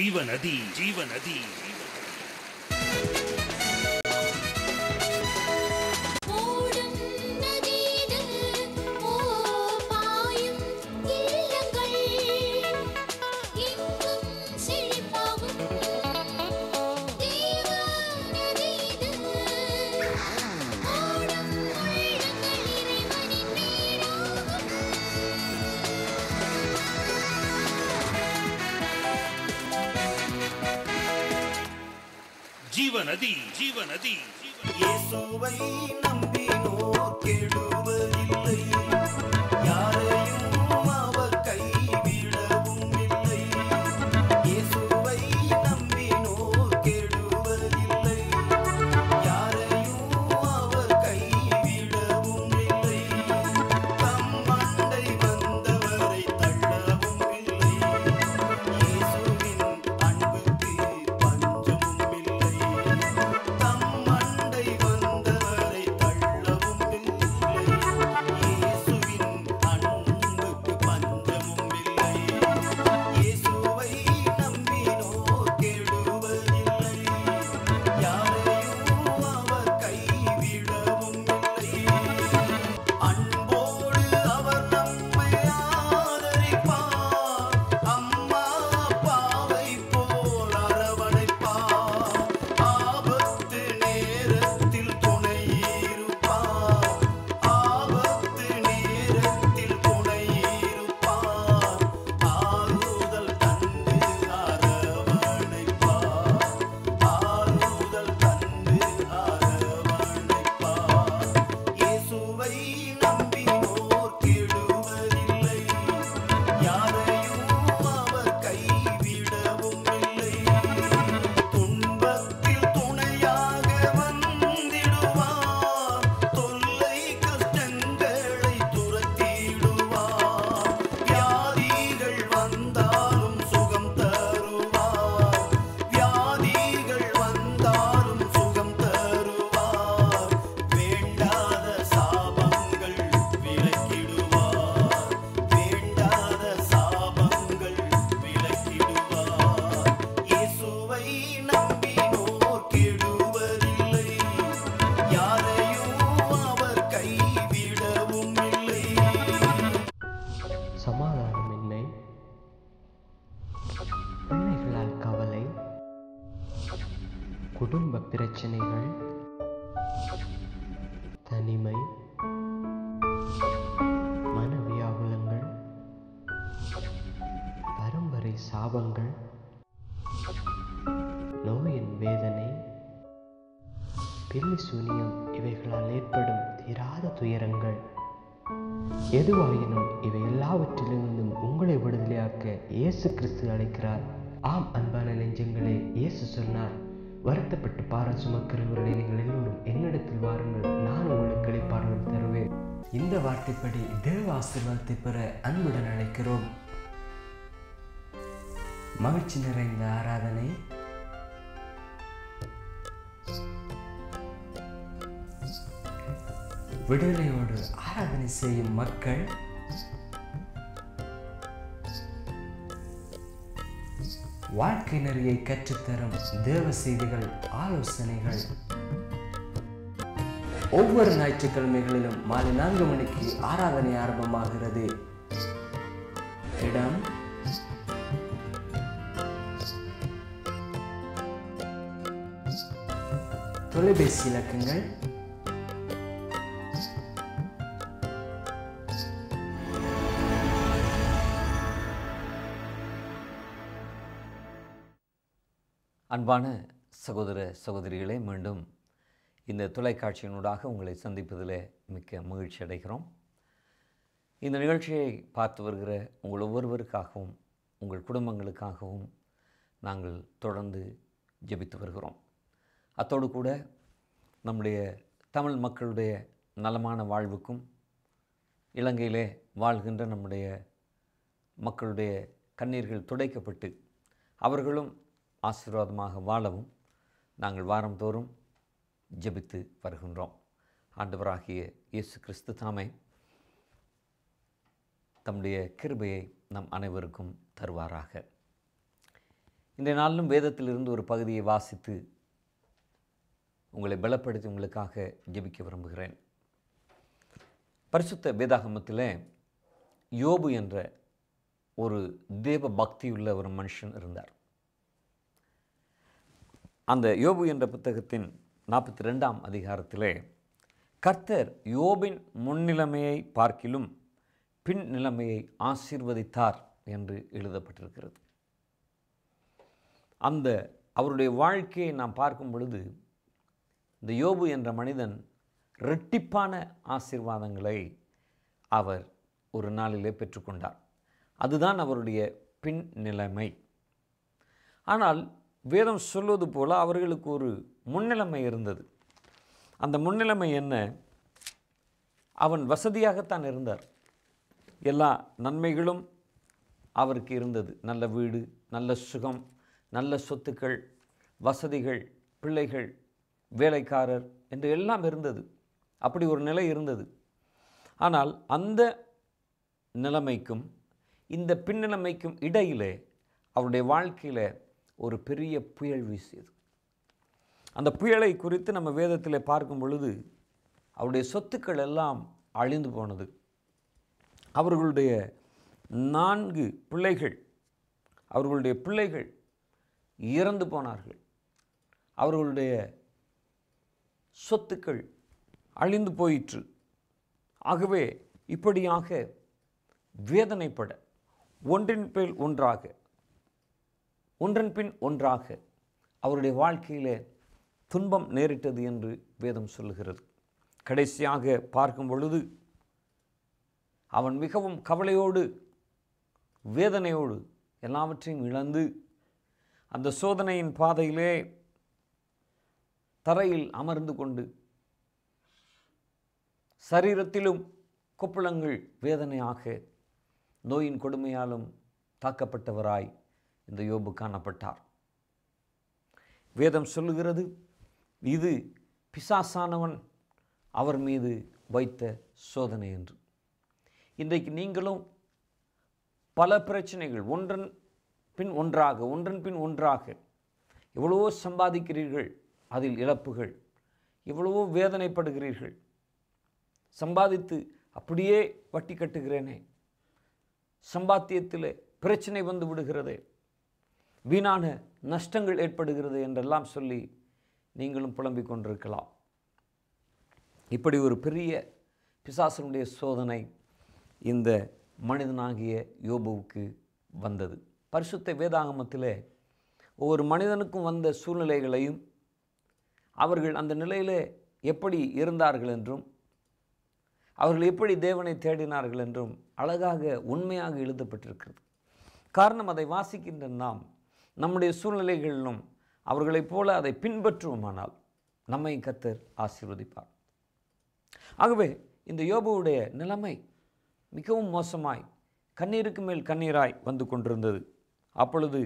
ஜீவநதி ஜீவநதி. ஜீவநதி ஜீவநதி. இயேசுவை நம்பினோர் கெடுவதில்லை, யாரையும் அவர் கைவிடவும் இல்லை. இயேசுவை நம்பினோர் கெடுவதில்லை, யாரையும் அவர் கைவிடவும் இல்லை. தம் மண்டை வந்தவரை தள்ளவும் இல்லை. இயேசுவின் அன்புக்கு பஞ்சமும் இல்லை. தம் மண்டை வந்தவரை தள்ளவும் இல்லை. இயேசுவின் அன்புக்கு பஞ்சமும் இல்லை. இயேசுவை நம்பினோர் கெடுவதில்லை, யாரையும் அவர் கைவிடவும் இல்லை. அன்போடு அவர் நம்மை ஆதரிப்பார், அம்மா அப்பாவை போல் அரவணைப்பார். ஆபத்து நேரத்தில் துணையிருப்பார், ஆபத்து நேரத்தில் துணையிருப்பார். ஆறுதல் தந்து அரவணைப்பார், ஆறுதல் தந்து அரவணைப்பார். இயேசுவை நம்பினோர் கெடுவதில்லை, யாரையும் அவர் கைவிடவும் இல்லை. துன்பத்தில் துணையாக வந்திடுவார், தொல்லை கஷ்டங்களை துரத்திடுவார். வியாதிகள் வந்தாலும் சுகம் தருவார், வியாதிகள் வந்தாலும் சுகம் தருவார். வேண்டாத சாபங்கள் விலக்கிடுவார், வேண்டாத சாபங்கள் விலக்கிடுவார். இயேசுவை நம்பினோர் கெடுவதில்லை, யாரையும் அவர் கைவிடவும் இல்லை. சமாதானமின்மை, பிள்ளைகளால் கவலை, குடும்ப பிரச்சனைகள், தனிமை, மனவியாகுலங்கள், பரம்பரை சாபங்கள், நோயின் வேதனை, பில்லி சூனியம் இவைகளால் ஏற்படும் தீராத துயரங்கள் எதுவாயினும் இவை எல்லாவற்றிலிருந்தும் உங்களை விடுதலையாக்க இயேசு கிறிஸ்து அழைக்கிறார். ஆம் அன்பான நெஞ்சங்களே, இயேசு சொன்னார், வருத்தப்பட்டு பாரம் சுமக்கிறவர்களே நீங்கள் எல்லோரும் என்னிடத்தில் வாருங்கள், நான் உங்களுக்கு இளைப்பாறுதல் தருவேன். இந்த வார்த்தைப்படி தேவ ஆசீர்வாதத்தை பெற அன்புடன் அழைக்கிறோம். மகிழ்ச்சி நிறைந்த ஆராதனை. விடுதலையோடு ஆராதனை செய்யும் மக்கள், வாழ்க்கை நெறியை கற்றுத்தரும் தேவ செய்திகள், ஆலோசனைகள். ஒவ்வொரு ஞாயிற்றுக்கிழமைகளிலும் மாலை 4 மணிக்கு ஆராதனை ஆரம்பமாகிறது. இடம் தொலைபேசி இலக்கங்கள் அன்பான சகோதர சகோதரிகளே, மீண்டும் இந்த தொலைக்காட்சியினூடாக உங்களை சந்திப்பதில் மிக்க மகிழ்ச்சி அடைகிறோம். இந்த நிகழ்ச்சியை பார்த்து வருகிற உங்கள் ஒவ்வொருவருக்காகவும் உங்கள் குடும்பங்களுக்காகவும் நாங்கள் தொடர்ந்து ஜெபித்து வருகிறோம். அத்தோடு கூட நம்முடைய தமிழ் மக்களுடைய நலமான வாழ்வுக்கும், இலங்கையிலே வாழ்கின்ற நம்முடைய மக்களுடைய கண்ணீர்கள் துடைக்கப்பட்டு அவர்களும் ஆசீர்வாதமாக வாழவும் நாங்கள் வாரந்தோறும் ஜெபித்து வருகின்றோம். ஆண்டவராகிய இயேசு கிறிஸ்து தாமே தம்முடைய கிருபையை நம் அனைவருக்கும் தருவாராக. இன்றைய நாளிலும் வேதத்திலிருந்து ஒரு பகுதியை வாசித்து உங்களை பலப்படுத்தி உங்களுக்காக ஜெபிக்க விரும்புகிறேன். பரிசுத்த வேதாகமத்தில் யோபு என்ற ஒரு தேவ பக்தியுள்ள ஒரு மனுஷன் இருந்தார். அந்த யோபு என்ற புத்தகத்தின் 42ஆம் அதிகாரத்திலே கர்த்தர் யோபின் முன்னிலைமையை பார்க்கிலும் பின் நிலைமையை ஆசீர்வதித்தார் என்று எழுதப்பட்டிருக்கிறது. அந்த அவருடைய வாழ்க்கையை நாம் பார்க்கும் பொழுது இந்த யோபு என்ற மனிதன் இரட்டிப்பான ஆசீர்வாதங்களை அவர் ஒரு நாளிலே பெற்றுக்கொண்டார். அதுதான் அவருடைய பின் நிலைமை. ஆனால் வேதம் சொல்வது போல அவர்களுக்கு ஒரு முன்னிலைமை இருந்தது. அந்த முன்னிலைமை என்ன? அவன் வசதியாகத்தான் இருந்தார். எல்லா நன்மைகளும் அவருக்கு இருந்தது. நல்ல வீடு, நல்ல சுகம், நல்ல சொத்துக்கள், வசதிகள், பிள்ளைகள், வேலைக்காரர் என்று எல்லாம் இருந்தது. அப்படி ஒரு நிலை இருந்தது. ஆனால் அந்த நிலைமைக்கும் இந்த பின்னிலைமைக்கும் இடையிலே அவருடைய வாழ்க்கையில் ஒரு பெரிய புயல் வீசியது. அந்த புயலை குறித்து நம்ம வேதத்தில் பார்க்கும் பொழுது அவருடைய சொத்துக்கள் எல்லாம் அழிந்து போனது. அவர்களுடைய 4 பிள்ளைகள், அவர்களுடைய பிள்ளைகள் இறந்து போனார்கள். அவர்களுடைய சொத்துக்கள் அழிந்து போயிற்று. ஆகவே இப்படியாக வேதனைப்பட ஒன்றன் பின் ஒன்றாக அவருடைய வாழ்க்கையில் துன்பம் நேரிட்டது என்று வேதம் சொல்லுகிறது. கடைசியாக பார்க்கும் பொழுது அவன் மிகவும் கவலையோடு, வேதனையோடு எல்லாவற்றையும் இழந்து அந்த சோதனையின் பாதையிலே தரையில் அமர்ந்து கொண்டு சரீரத்திலும் கொப்புளங்கள் வேதனையாக நோயின் கொடுமையாலும் தாக்கப்பட்டவராய் இந்த யோபு காணப்பட்டார். வேதம் சொல்லுகிறது, இது பிசாசானவன் அவர் மீது வைத்த சோதனை என்று. இன்றைக்கு நீங்களும் பல பிரச்சனைகள் ஒன்றன் பின் ஒன்றாக எவ்வளவோ சம்பாதிக்கிறீர்கள், அதில் இழப்புகள், எவ்வளவோ வேதனைப்படுகிறீர்கள். சம்பாதித்து அப்படியே வட்டி கட்டுகிறேனே, சம்பாத்தியத்தில் பிரச்சனை வந்து விடுகிறதே, வீணான நஷ்டங்கள் ஏற்படுகிறது என்றெல்லாம் சொல்லி நீங்களும் புலம்பிக் கொண்டிருக்கலாம். இப்படி ஒரு பெரிய பிசாசனுடைய சோதனை இந்த மனிதனாகிய யோபுவுக்கு வந்தது. பரிசுத்த வேதாகமத்தில் ஒவ்வொரு மனிதனுக்கும் வந்த சூழ்நிலைகளையும் அவர்கள் அந்த நிலையில் எப்படி இருந்தார்கள் என்றும் அவர்கள் எப்படி தேவனை தேடினார்கள் என்றும் அழகாக உண்மையாக எழுதப்பட்டிருக்கிறது. காரணம், அதை வாசிக்கின்ற நாம் நம்முடைய சூழ்நிலைகளிலும் அவர்களைப் போல அதை பின்பற்றுவோமானால் நம்மை கர்த்தர் ஆசீர்வதிப்பார். ஆகவே இந்த யோபுவுடைய நிலைமை மிகவும் மோசமாய் கண்ணீருக்கு மேல் கண்ணீராய் வந்து கொண்டிருந்தது. அப்பொழுது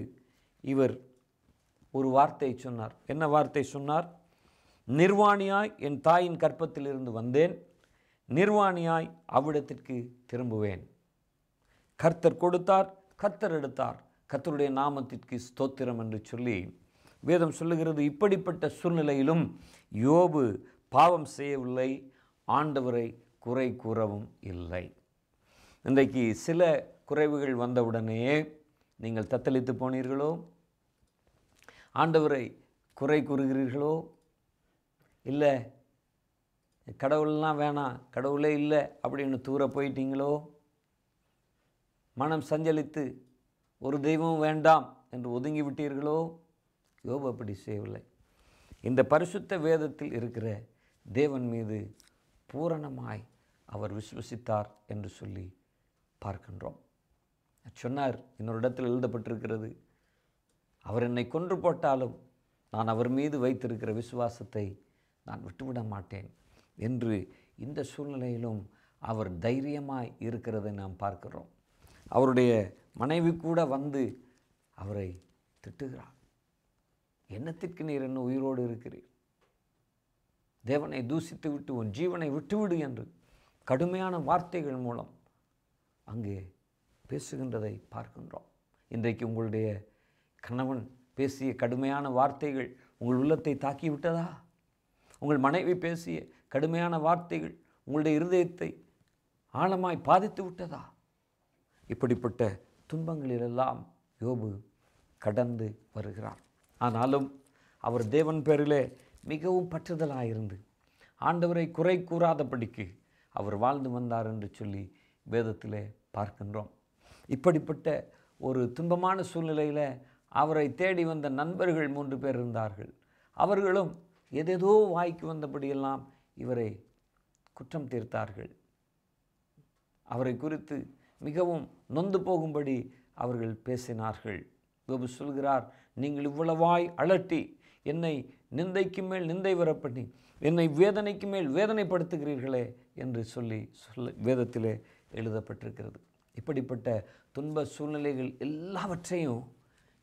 இவர் ஒரு வார்த்தை சொன்னார். என்ன வார்த்தை சொன்னார்? நிர்வாணியாய் என் தாயின் கற்பத்திலிருந்து வந்தேன், நிர்வாணியாய் அவ்விடத்திற்கு திரும்புவேன். கர்த்தர் கொடுத்தார், கர்த்தர் எடுத்தார், கர்த்தருடைய நாமத்திற்கு ஸ்தோத்திரம் என்று சொல்லி வேதம் சொல்லுகிறது. இப்படிப்பட்ட சூழ்நிலையிலும் யோபு பாவம் செய்யவில்லை, ஆண்டவரை குறை கூறவும் இல்லை. இன்றைக்கு சில குறைவுகள் வந்தவுடனேயே நீங்கள் தத்தளித்து போனீர்களோ, ஆண்டவரை குறை கூறுகிறீர்களோ, இல்லை கடவுள்லாம் வேணாம், கடவுளே இல்லை அப்படின்னு தூர போயிட்டீங்களோ, மனம் சஞ்சலித்து ஒரு தெய்வம் வேண்டாம் என்று ஒதுங்கி விட்டீர்களோ? யோபு அப்படி செய்யவில்லை. இந்த பரிசுத்த வேதத்தில் இருக்கிற தேவன் மீது பூரணமாய் அவர் விசுவசித்தார் என்று சொல்லி பார்க்கின்றோம். சொன்னார், இன்னொரு இடத்தில் எழுதப்பட்டிருக்கிறது, அவர் என்னை கொன்று போட்டாலும் நான் அவர் மீது வைத்திருக்கிற விசுவாசத்தை நான் விட்டுவிட மாட்டேன் என்று இந்த சூழ்நிலையிலும் அவர் தைரியமாய் இருக்கிறதை நாம் பார்க்கிறோம். அவருடைய மனைவி கூட வந்து அவரை திட்டுகிறார். என்னத்திற்கு நீர் என்ன உயிரோடு இருக்கிறீர்? தேவனை தூசித்து விட்டு உன் ஜீவனை விட்டுவிடு என்று கடுமையான வார்த்தைகள் மூலம் அங்கே பேசுகின்றதை பார்க்கின்றோம். இன்றைக்கு உங்களுடைய கணவன் பேசிய கடுமையான வார்த்தைகள் உங்கள் உள்ளத்தை தாக்கி விட்டதா? உங்கள் மனைவி பேசிய கடுமையான வார்த்தைகள் உங்களுடைய இருதயத்தை ஆழமாய் பாதித்து விட்டதா? இப்படிப்பட்ட துன்பங்களிலெல்லாம் யோபு கடந்து வருகிறார். ஆனாலும் அவர் தேவன் பேரிலே மிகவும் பற்றுதலாயிருந்து ஆண்டவரை குறை கூறாதபடிக்கு அவர் வாழ்ந்து வந்தார் என்று சொல்லி வேதத்திலே பார்க்கின்றோம். இப்படிப்பட்ட ஒரு துன்பமான சூழ்நிலையில் அவரை தேடி வந்த நண்பர்கள் 3 பேர் இருந்தார்கள். அவர்களும் ஏதேதோ வாய்க்கு வந்தபடியெல்லாம் இவரை குற்றம் தீர்த்தார்கள். அவரை குறித்து மிகவும் நொந்து போகும்படி அவர்கள் பேசினார்கள். யோபு சொல்கிறார், நீங்கள் இவ்வளவாய் அலட்டி என்னை நிந்தைக்கு மேல் நிந்தை வரப்பண்ணி என்னை வேதனைக்கு மேல் வேதனைப்படுத்துகிறீர்களே என்று சொல்லி வேதத்திலே எழுதப்பட்டிருக்கிறது. இப்படிப்பட்ட துன்ப சூழ்நிலைகள் எல்லாவற்றையும்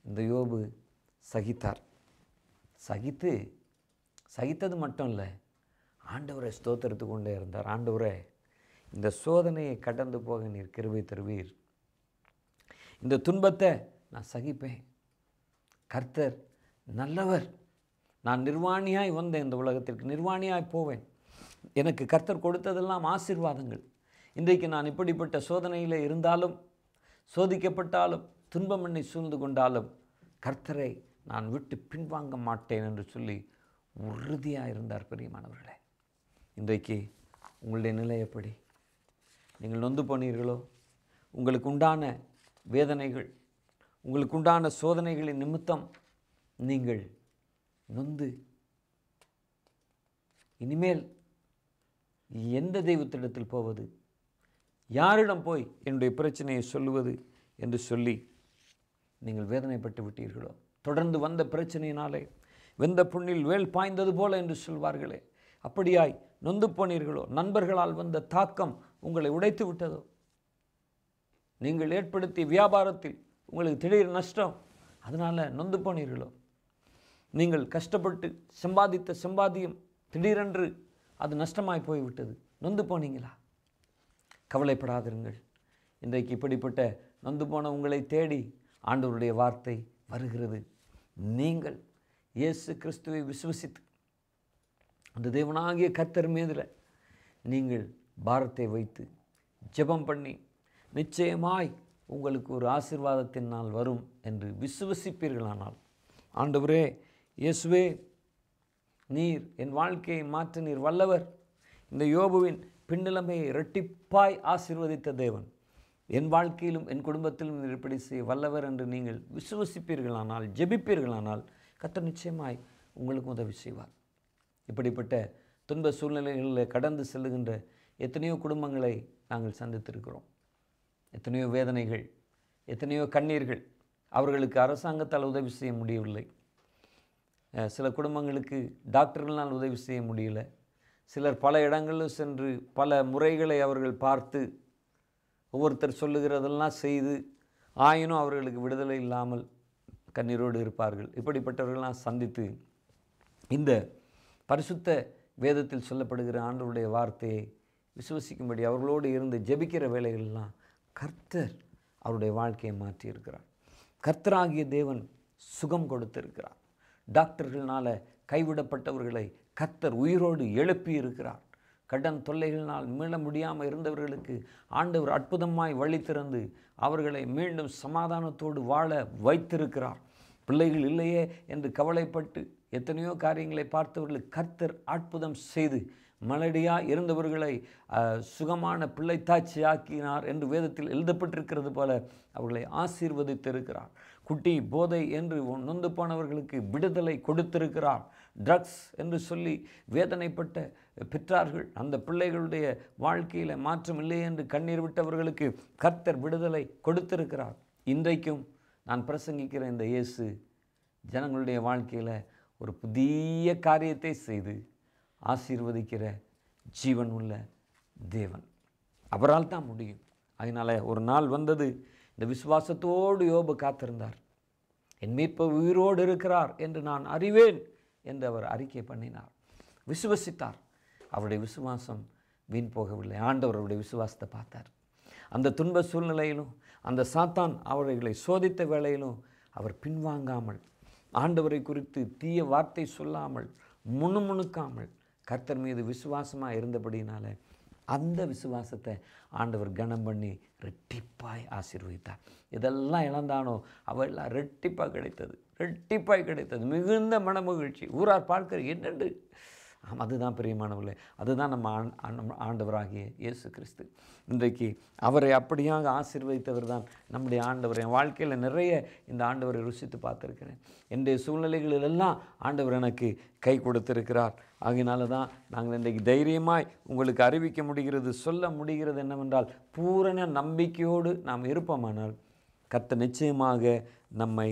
இந்த யோபு சகித்தார். சகித்தது மட்டும் இல்லை, ஆண்டவரை ஸ்தோத்திரித்து கொண்டே இருந்தார். ஆண்டவரே, இந்த சோதனையை கடந்து போக நீர் கிருபை தருவீர். இந்த துன்பத்தை நான் சகிப்பேன். கர்த்தர் நல்லவர். நான் நிர்வாணியாய் வந்தேன், இந்த உலகத்திற்கு நிர்வாணியாய் போவேன். எனக்கு கர்த்தர் கொடுத்ததெல்லாம் ஆசீர்வாதங்கள். இன்றைக்கு நான் இப்படிப்பட்ட சோதனையில் இருந்தாலும், சோதிக்கப்பட்டாலும், துன்பம் என்னை சூழ்ந்து கொண்டாலும் கர்த்தரை நான் விட்டு பின்வாங்க மாட்டேன் என்று சொல்லி உறுதியாக இருந்தார். பிரியமானவர்களே, இன்றைக்கு உங்களுடைய நிலை எப்படி? நீங்கள் நொந்து போனீர்களோ? உங்களுக்கு உண்டான வேதனைகள், உங்களுக்கு உண்டான சோதனைகளின் நிமித்தம் நீங்கள் நொந்து இனிமேல் எந்த தெய்வத்திடத்தில் போவது, யாரிடம் போய் என்னுடைய பிரச்சனையை சொல்லுவது என்று சொல்லி நீங்கள் வேதனைப்பட்டு விட்டீர்களோ? தொடர்ந்து வந்த பிரச்சனையினாலே வெந்த புண்ணில் வேல் பாய்ந்தது போல என்று சொல்வார்களே, அப்படியாய் நொந்து போனீர்களோ? நண்பர்களால் வந்த தாக்கம் உங்களை உடைத்து விட்டதோ? நீங்கள் ஏற்படுத்திய வியாபாரத்தில் உங்களுக்கு திடீர் நஷ்டம், அதனால் நொந்து போனீர்களோ? நீங்கள் கஷ்டப்பட்டு சம்பாதித்த சம்பாத்தியம் திடீரென்று அது நஷ்டமாய் போய்விட்டது, நொந்து போனீங்களா? கவலைப்படாதிருங்கள். இன்றைக்கு இப்படிப்பட்ட நொந்து போன உங்களை தேடி ஆண்டவருடைய வார்த்தை வருகிறது. நீங்கள் இயேசு கிறிஸ்துவை விசுவசித்து அந்த தேவனாகிய கர்த்தர் மீதில் நீங்கள் பாரத்தை வைத்து ஜெபம் பண்ணி நிச்சயமாய் உங்களுக்கு ஒரு ஆசீர்வாதத்தின் நாள் வரும் என்று விசுவசிப்பீர்களானால், ஆண்டவரே இயேசுவே, நீர் என் வாழ்க்கையை மாற்ற நீர் வல்லவர், இந்த யோபுவின் பின்னிலைமையை இரட்டிப்பாய் ஆசீர்வதித்த தேவன் என் வாழ்க்கையிலும் என் குடும்பத்திலும் நீர் இப்படி செய்ய வல்லவர் என்று நீங்கள் விசுவசிப்பீர்களானால், ஜெபிப்பீர்களானால் கர்த்தர் நிச்சயமாய் உங்களுக்கு உதவி செய்வார். இப்படிப்பட்ட துன்ப சூழ்நிலைகளில் கடந்து செல்லுகின்ற எத்தனையோ குடும்பங்களை நாங்கள் சந்தித்திருக்கிறோம். எத்தனையோ வேதனைகள், எத்தனையோ கண்ணீர்கள். அவர்களுக்கு அரசாங்கத்தால் உதவி செய்ய முடியவில்லை. சில குடும்பங்களுக்கு டாக்டர்களால் உதவி செய்ய முடியல. சிலர் பல இடங்களில் சென்று பல முறைகளை அவர்கள் பார்த்து ஒவ்வொருத்தர் சொல்லுகிறதெல்லாம் செய்து ஆயினும் அவர்களுக்கு விடுதலை இல்லாமல் கண்ணீரோடு இருப்பார்கள். இப்படிப்பட்டவர்களெல்லாம் சந்தித்து இந்த பரிசுத்த வேதத்தில் சொல்லப்படுகிற ஆண்டவருடைய வார்த்தையை விசுவசிக்கும்படி அவர்களோடு இருந்து ஜெபிக்கிற வேளைகளெல்லாம் கர்த்தர் அவருடைய வாழ்க்கையை மாற்றியிருக்கிறார். கர்த்தராகிய தேவன் சுகம் கொடுத்திருக்கிறார். டாக்டர்களால் கைவிடப்பட்டவர்களை கர்த்தர் உயிரோடு எழுப்பி இருக்கிறார். கடன் தொல்லைகளினால் மீள முடியாமல் இருந்தவர்களுக்கு ஆண்டவர் அற்புதமாய் வழி திறந்து அவர்களை மீண்டும் சமாதானத்தோடு வாழ வைத்திருக்கிறார். பிள்ளைகள் இல்லையே என்று கவலைப்பட்டு எத்தனையோ காரியங்களை பார்த்தவர்களுக்கு கர்த்தர் அற்புதம் செய்து மலடியாக இருந்தவர்களை சுகமான பிள்ளைத்தாட்சி ஆக்கினார் என்று வேதத்தில் எழுதப்பட்டிருக்கிறது போல அவர்களை ஆசீர்வதித்திருக்கிறார். குட்டி போதை என்று நொந்து போனவர்களுக்கு விடுதலை கொடுத்திருக்கிறார். ட்ரக்ஸ் என்று சொல்லி வேதனைப்பட்ட பெற்றார்கள், அந்த பிள்ளைகளுடைய வாழ்க்கையில் மாற்றம் இல்லை என்று கண்ணீர் விட்டவர்களுக்கு கர்த்தர் விடுதலை கொடுத்திருக்கிறார். இன்றைக்கும் நான் பிரசங்கிக்கிற இந்த இயேசு ஜனங்களுடைய வாழ்க்கையில் ஒரு புதிய காரியத்தை செய்து ஆசீர்வதிக்கிற ஜீவன் உள்ள தேவன். அவரால் தான் முடியும். அதனால் ஒரு நாள் வந்தது, இந்த விசுவாசத்தோடு யோபு காத்திருந்தார். என் மீட்பர் உயிரோடு இருக்கிறார் என்று நான் அறிவேன் என்று அவர் அறிக்கை பண்ணினார். விசுவசித்தார். அவருடைய விசுவாசம் வீண் போகவில்லை. ஆண்டவர் அவருடைய விசுவாசத்தை பார்த்தார். அந்த துன்ப சூழ்நிலையிலும் அந்த சாத்தான் அவர்களை சோதித்த வேளையிலும் அவர் பின்வாங்காமல் ஆண்டவரை குறித்து தீய வார்த்தை சொல்லாமல் முணுமுணுக்காமல் கர்த்தர் மீது விசுவாசமாக இருந்தபடினால அந்த விசுவாசத்தை ஆண்டவர் கனம் பண்ணி ரெட்டிப்பாய் ஆசீர்வதித்தார். இதெல்லாம் இழந்தானோ அவெல்லாம் ரெட்டிப்பாய் கிடைத்தது. மிகுந்த மனமகிழ்ச்சி. ஊரார் பார்க்கிற என்னென்று. அதுதான் பிரியமானவர்களே, அதுதான் நம்ம ஆண்டவராகிய இயேசு கிறிஸ்து. இன்றைக்கு அவரை அப்படியாக ஆசீர்வதித்தவர் தான் நம்முடைய ஆண்டவர். என் வாழ்க்கையில் நிறைய இந்த ஆண்டவரை ருசித்து பார்த்துருக்கிறேன். என்னுடைய சூழ்நிலைகளிலெல்லாம் ஆண்டவர் எனக்கு கை கொடுத்திருக்கிறார். ஆகையினால தான் நாங்கள் இன்றைக்கு தைரியமாய் உங்களுக்கு அறிவிக்க முடிகிறது, சொல்ல முடிகிறது என்னவென்றால், பூரண நம்பிக்கையோடு நாம் இருப்போமானால் கர்த்தர் நிச்சயமாக நம்மை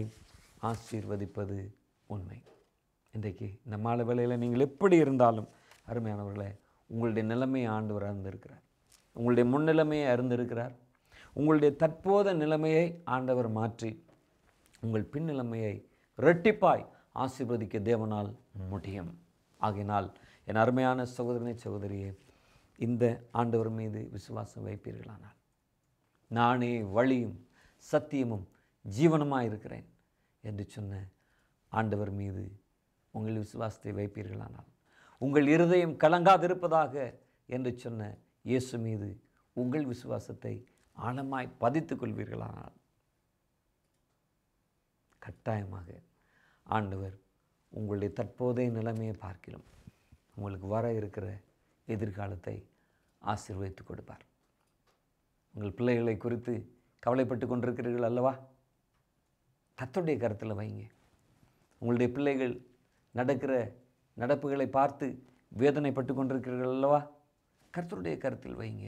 ஆசீர்வதிப்பது உண்மை. இன்றைக்கு இந்த மாலை வேளையில் நீங்கள் எப்படி இருந்தாலும் அருமையானவர்களே, உங்களுடைய நிலைமையை ஆண்டவர் அறிந்திருக்கிறார். உங்களுடைய முன்னிலைமையை அறிந்திருக்கிறார். உங்களுடைய தற்போத நிலைமையை ஆண்டவர் மாற்றி உங்கள் பின்னிலைமையை இரட்டிப்பாய் ஆசீர்வதிக்க தேவனால் முடியும். ஆகையினால் என் அருமையான சகோதரனை சகோதரியே, இந்த ஆண்டவர் மீது விசுவாசம் வைப்பீர்களானால், நானே வழியும் சத்தியமும் ஜீவனுமாக இருக்கிறேன் என்று சொன்ன ஆண்டவர் மீது உங்கள் விசுவாசத்தை வைப்பீர்களானால், உங்கள் இருதயம் கலங்காதிருப்பதாக என்று சொன்ன இயேசு மீது உங்கள் விசுவாசத்தை ஆழமாய் பதித்துக் கொள்வீர்களானால், கட்டாயமாக ஆண்டவர் உங்களுடைய தற்போதைய நிலைமையை பார்க்கலாம் உங்களுக்கு வர இருக்கிற எதிர்காலத்தை ஆசீர்வதித்து கொடுப்பார். உங்கள் பிள்ளைகளை குறித்து கவலைப்பட்டு கொண்டிருக்கிறீர்கள் அல்லவா? கர்த்தருடைய கருத்தில் வைங்க. உங்களுடைய பிள்ளைகள் நடக்கிற நடப்புகளை பார்த்து வேதனைப்பட்டு கொண்டிருக்கிறீர்கள் அல்லவா? கர்த்தருடைய கருத்தில் வைங்க.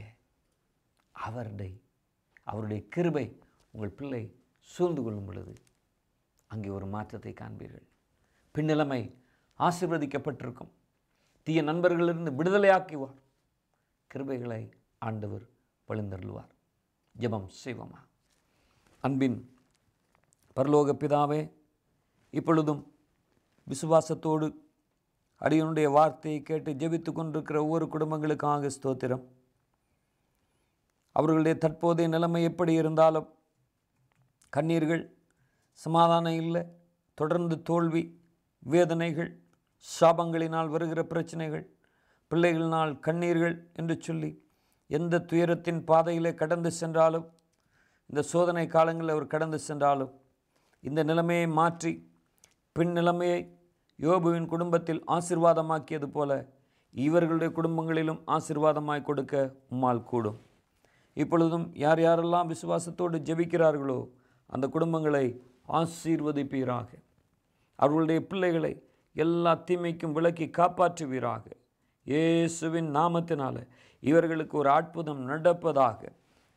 அவருடைய கிருபை உங்கள் பிள்ளை சூழ்ந்து கொள்ளும் பொழுது அங்கே ஒரு மாற்றத்தை காண்பீர்கள். பின்னிலைமை ஆசீர்வதிக்கப்பட்டிருக்கும். தீய நண்பர்களிலிருந்து விடுதலையாக்குவார். கிருபைகளை ஆண்டவர் வழிந்தருளுவார். ஜெபம் செய்வோமா? அன்பின் பரலோக பிதாவே, இப்பொழுதும் விசுவாசத்தோடு அடியனுடைய வார்த்தையை கேட்டு ஜெபித்து கொண்டிருக்கிற ஒவ்வொரு குடும்பங்களுக்காக ஸ்தோத்திரம். அவர்களுடைய தற்போதைய நிலைமை எப்படி இருந்தாலும், கண்ணீர்கள், சமாதானம் இல்லை, தொடர்ந்து தோல்வி, வேதனைகள், சாபங்களினால் வருகிற பிரச்சனைகள், பிள்ளைகளினால் கண்ணீர்கள் என்று சொல்லி எந்த துயரத்தின் பாதையிலே கடந்து சென்றாலும், இந்த சோதனை காலங்களில் அவர் கடந்து சென்றாலும், இந்த நிலைமையை மாற்றி பின் நிலைமையை யோபுவின் குடும்பத்தில் ஆசீர்வாதமாக்கியது போல இவர்களுடைய குடும்பங்களிலும் ஆசீர்வாதமாய் கொடுக்க உம்மால் கூடும். இப்பொழுதும் யார் யாரெல்லாம் விசுவாசத்தோடு ஜெபிக்கிறார்களோ அந்த குடும்பங்களை ஆசீர்வதிப்பீராக. அவர்களுடைய பிள்ளைகளை எல்லா தீமைக்கும் விலக்கி காப்பாற்றுவீராக. இயேசுவின் நாமத்தினால இவர்களுக்கு ஒரு அற்புதம் நடப்பதாக.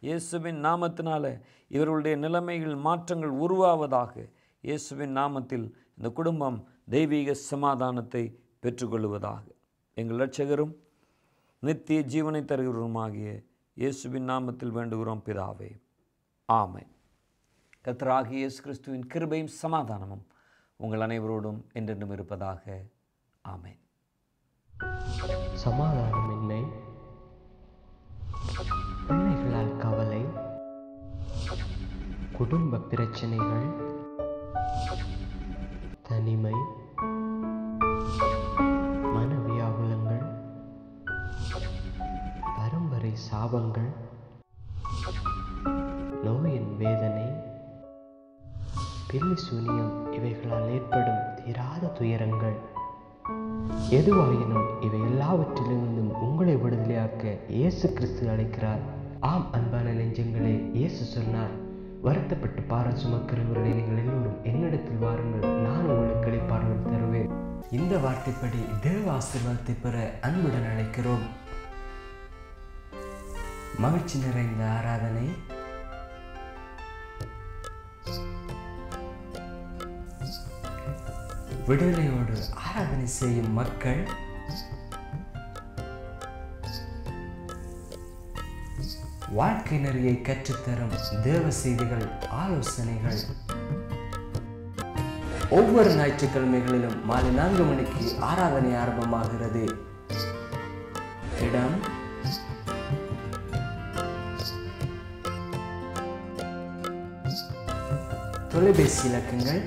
இயேசுவின் நாமத்தினால இவர்களுடைய நிலைமைகள் மாற்றங்கள் உருவாவதாக. இயேசுவின் நாமத்தில் இந்த குடும்பம் தெய்வீக சமாதானத்தை பெற்றுக்கொள்வதாக. எங்கள் இரட்சகரும் நித்திய ஜீவனை தருகிறவருமாகிய இயேசுவின் நாமத்தில் வேண்டுகிறோம் பிதாவே, ஆமென். கர்த்தராகிய இயேசு கிறிஸ்துவின் கிருபையும் சமாதானமும் உங்கள் அனைவரோடும் என்றென்றும் இருப்பதாக. ஆமென். சமாதானமின்மை, பிள்ளைகளால் கவலை, குடும்ப பிரச்சனைகள், தனிமை, மனவியாகுலங்கள், பரம்பரை சாபங்கள், நோயின் வேதனை, பில்லி சூனியம் இவைகளால் ஏற்படும் தீராத துயரங்கள் எதுவாயினும் இவை எல்லாவற்றிலிருந்தும் உங்களை விடுதலையாக்க இயேசு கிறிஸ்து அழைக்கிறார். ஆம் அன்பான நெஞ்சங்களே, இயேசு சொன்னார், வருத்தப்பட்டு பாரம் சுமக்கிறவர்களை நீங்கள் எல்லோரும் என்னிடத்தில் வாருங்கள், நான் உங்களுக்கு இளைப்பாறுதல் தருவேன். இந்த வார்த்தைப்படி தேவ ஆசீர்வாதத்தை பெற அன்புடன் அழைக்கிறோம். மகிழ்ச்சி நிறைந்த ஆராதனை, விடுதலையோடு ஆராதனை செய்யும் மக்கள், வாழ்க்கை நெறியை கற்றுத்தரும் தேவ செய்திகள், ஆலோசனைகள் ஒவ்வொரு ஞாயிற்றுக்கிழமைகளிலும் மாலை 4 மணிக்கு ஆராதனை ஆரம்பமாகிறது. இடம் தொலைபேசி இலக்கங்கள்